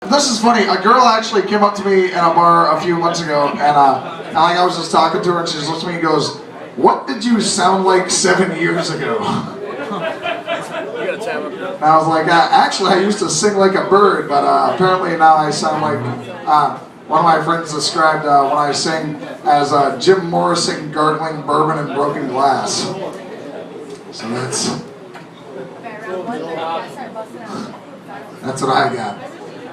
This is funny. A girl actually came up to me in a bar a few months ago, and I was just talking to her, and she just looks at me and goes, "What did you sound like 7 years ago?" And I was like, "Actually, I used to sing like a bird, but apparently now I sound like." One of my friends described when I sing as Jim Morrison gargling bourbon and broken glass. So that's what I got.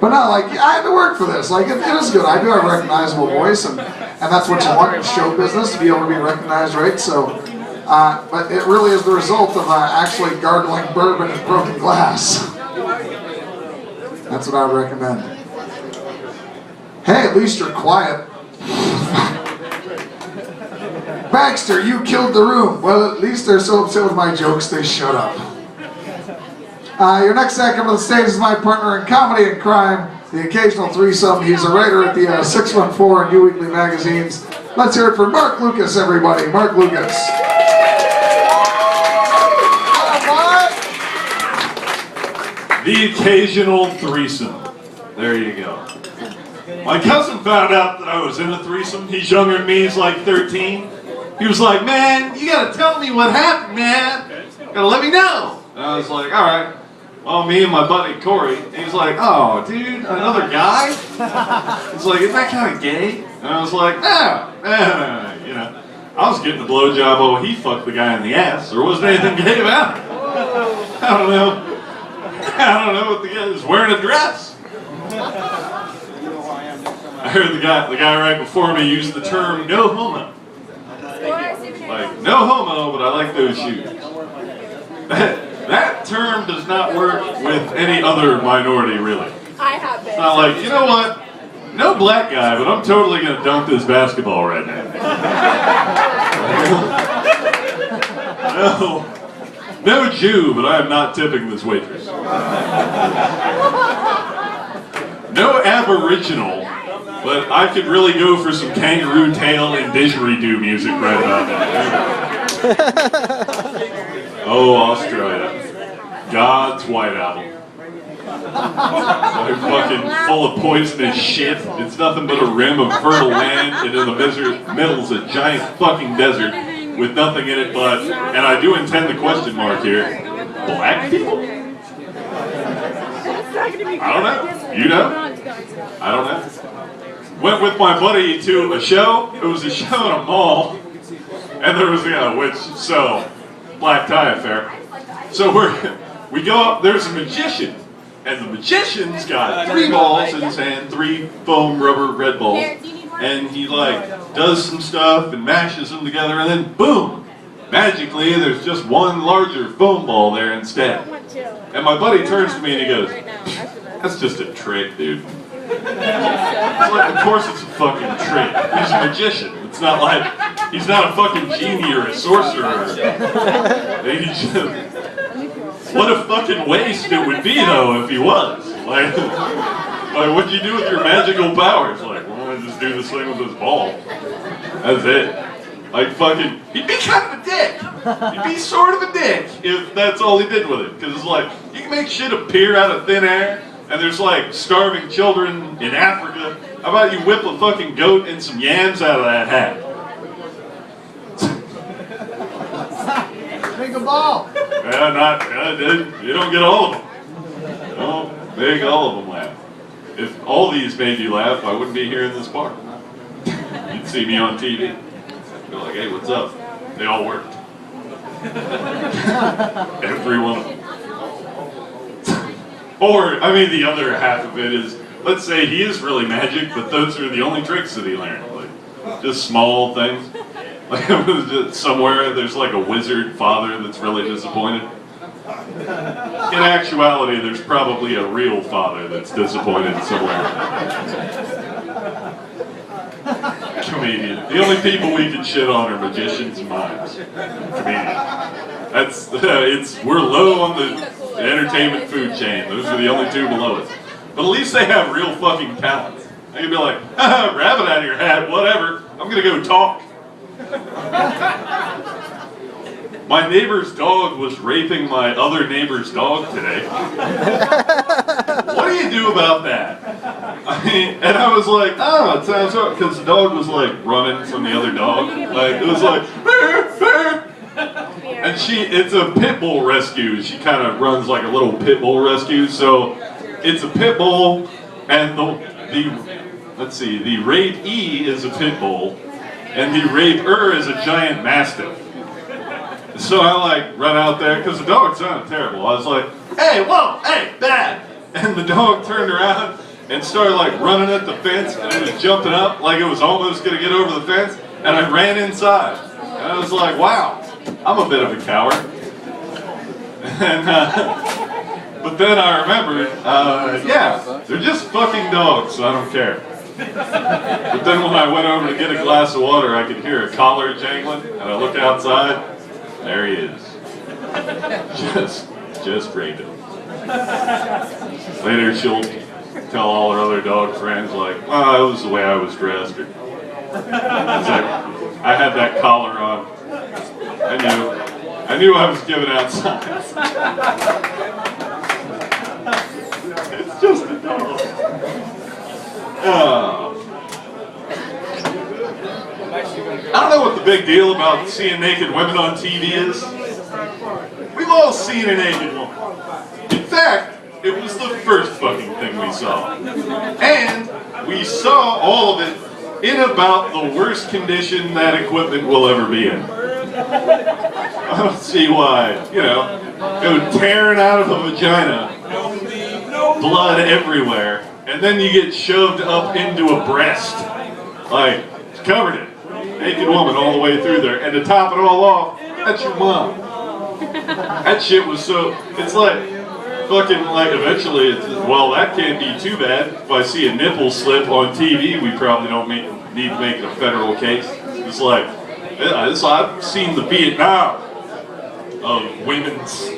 But no, like, I had to work for this. Like, it is good. I do have a recognizable voice, and that's what you want in show business, to be able to be recognized, right? So, but it really is the result of actually gargling bourbon and broken glass. That's what I would recommend. Hey, at least you're quiet. Baxter, you killed the room. Well, at least they're so upset with my jokes, they shut up. Your next act on the stage is my partner in comedy and crime, the occasional threesome. He's a writer at the 614 and New Weekly magazines. Let's hear it for Mark Lucas, everybody. Mark Lucas. The occasional threesome. There you go. My cousin found out that I was in a threesome. He's younger than me, he's like 13. He was like, "Man, you gotta tell me what happened, man. You gotta let me know." And I was like, "All right." Well, me and my buddy Corey, he's like, "Oh, dude, another guy?" He's like, "Isn't that kind of gay?" And I was like, "No, you know. I was getting a blowjob while he fucked the guy in the ass. There wasn't anything gay about it. I don't know what the guy was wearing a dress." I heard the guy right before me use the term "no homo." Like, "No homo, but I like those shoes." That term does not work with any other minority, really. I have been. It's not like, you know what? No black guy, but I'm totally gonna dunk this basketball right now. No Jew, but I am not tipping this waitress. No Aboriginal, but I could really go for some kangaroo tail and didgeridoo music right about now. Oh, Australia. God's White Album. They're fucking full of poisonous shit. It's nothing but a rim of fertile land, and in the middle's a giant fucking desert with nothing in it but, and I do intend the question mark here, black people? I don't know. You know? I don't know. Went with my buddy to a show. It was a show in a mall, and there was black tie affair. So we go up. There's a magician, and the magician's got 3 balls in his hand, 3 foam rubber red balls, and he like does some stuff and mashes them together, and then boom, magically there's just one larger foam ball there instead. And my buddy turns to me and he goes, "That's just a trick, dude." It's like, of course it's a fucking trick. He's a magician. It's not like he's not a fucking genie or a sorcerer. What a fucking waste it would be though if he was. Like what'd you do with your magical powers? Like, well, I just do this thing with this ball. That's it. Like fucking, he'd be kind of a dick. He'd be sort of a dick if that's all he did with it. Because it's like, you can make shit appear out of thin air. And there's like starving children in Africa. How about you whip a fucking goat and some yams out of that hat? Make a ball. You don't get all of them. Don't make all of them laugh. If all these made you laugh, I wouldn't be here in this bar. You'd see me on TV. Be like, "Hey, what's up?" They all worked. Every one of them. Or, I mean, the other half of it is, let's say he is really magic, but those are the only tricks that he learned. Like, just small things. Like, somewhere there's like a wizard father that's really disappointed. In actuality, there's probably a real father that's disappointed somewhere. Comedian. The only people we can shit on are magicians and mimes. Comedian. We're low on the entertainment food chain. Those are the only 2 below us. But at least they have real fucking talent. They can be like, rabbit out of your hat, whatever. I'm gonna go talk. My neighbor's dog was raping my other neighbor's dog today. What do you do about that? I mean, and I was like, oh, it sounds right, because the dog was like running from the other dog. Like, it was like, bear, bear. And it's a pit bull rescue. She kind of runs like a little pit bull rescue. So it's a pit bull, and the rape-e is a pit bull, and the rape-er is a giant mastiff. So I like run out there, because the dog sounded terrible. I was like, hey, whoa, hey, bad. And the dog turned around and started like running at the fence, and it was jumping up like it was almost going to get over the fence, and I ran inside. And I was like, wow, I'm a bit of a coward. And, but then I remembered, yeah, they're just fucking dogs, so I don't care. But then when I went over to get a glass of water, I could hear a collar jangling, and I look outside, there he is. Just raping. Later she'll tell all her other dog friends, like, oh, it was the way I was dressed. Or, I had that collar on. I knew I was giving out signs. It's just a dog. I don't know what the big deal about seeing naked women on TV is. We've all seen a naked woman. In fact, it was the first fucking thing we saw. And we saw all of it in about the worst condition that equipment will ever be in. I don't see why, go tearing out of a vagina, blood everywhere, and then you get shoved up into a breast. Like, covered it. Naked woman all the way through there. And to top it all off, that's your mom. That shit was so, it's like, fucking, like, eventually, well, that can't be too bad. If I see a nipple slip on TV, we probably don't need to make it a federal case. It's like, I've seen the Vietnam of women's.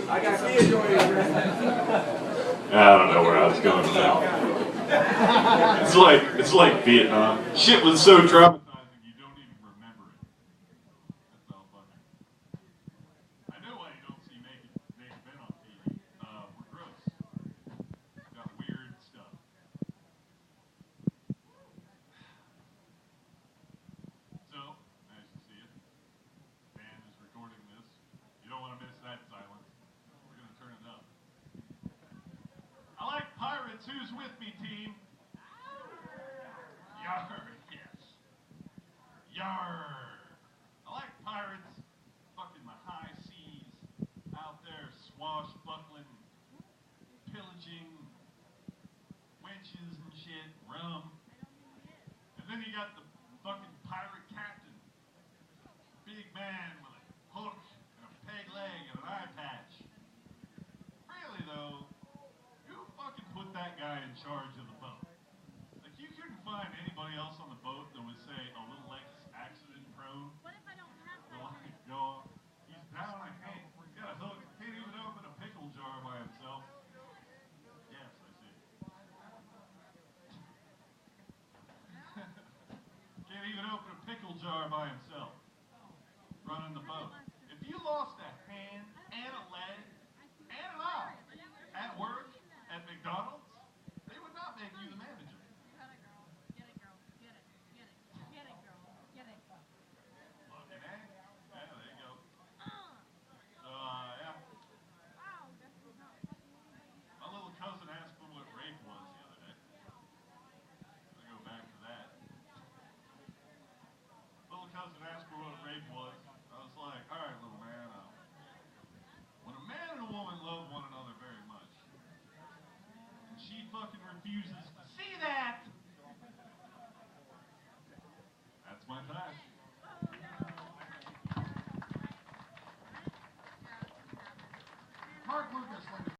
I don't know where I was going with that. It's like Vietnam. Shit was so traumatizing you don't even remember it. That's how funny. I know why you don't see naked men on TV. We're gross. Got weird stuff. So, nice to see you. Dan is recording this. You don't want to miss that silence. We're going to turn it up. I like pirates. Who's with me, team? Yarr, yes. Yarr. I like pirates. Fucking the high seas. Out there swashbuckling, pillaging, wenches and shit, rum. And then you got the fucking pirate captain. Big man with a hook and a peg leg and an eye patch. Really though, who fucking put that guy in charge of the boat? Like, you couldn't find anybody else on the boat that was, say, a little less accident prone. What if I don't have that? Go, he's down a hand. He's got a hook. Can't even open a pickle jar by himself. Yes, I see. Can't even open a pickle jar by himself. Running the boat. If you lost a hand and a leg and an eye at work at McDonald's, they would not make you the manager. Get it, girl. Get it, girl. Get it. Get it. Get it, girl. Get it. Fucking A. Yeah, there you go. So, yeah. Wow, that's not. My little cousin asked me what rape was the other day. I go back to that. Little cousin asked me what rape was. I was like, all right, little man. When a man and a woman love one another very much, and she fucking refuses to see that,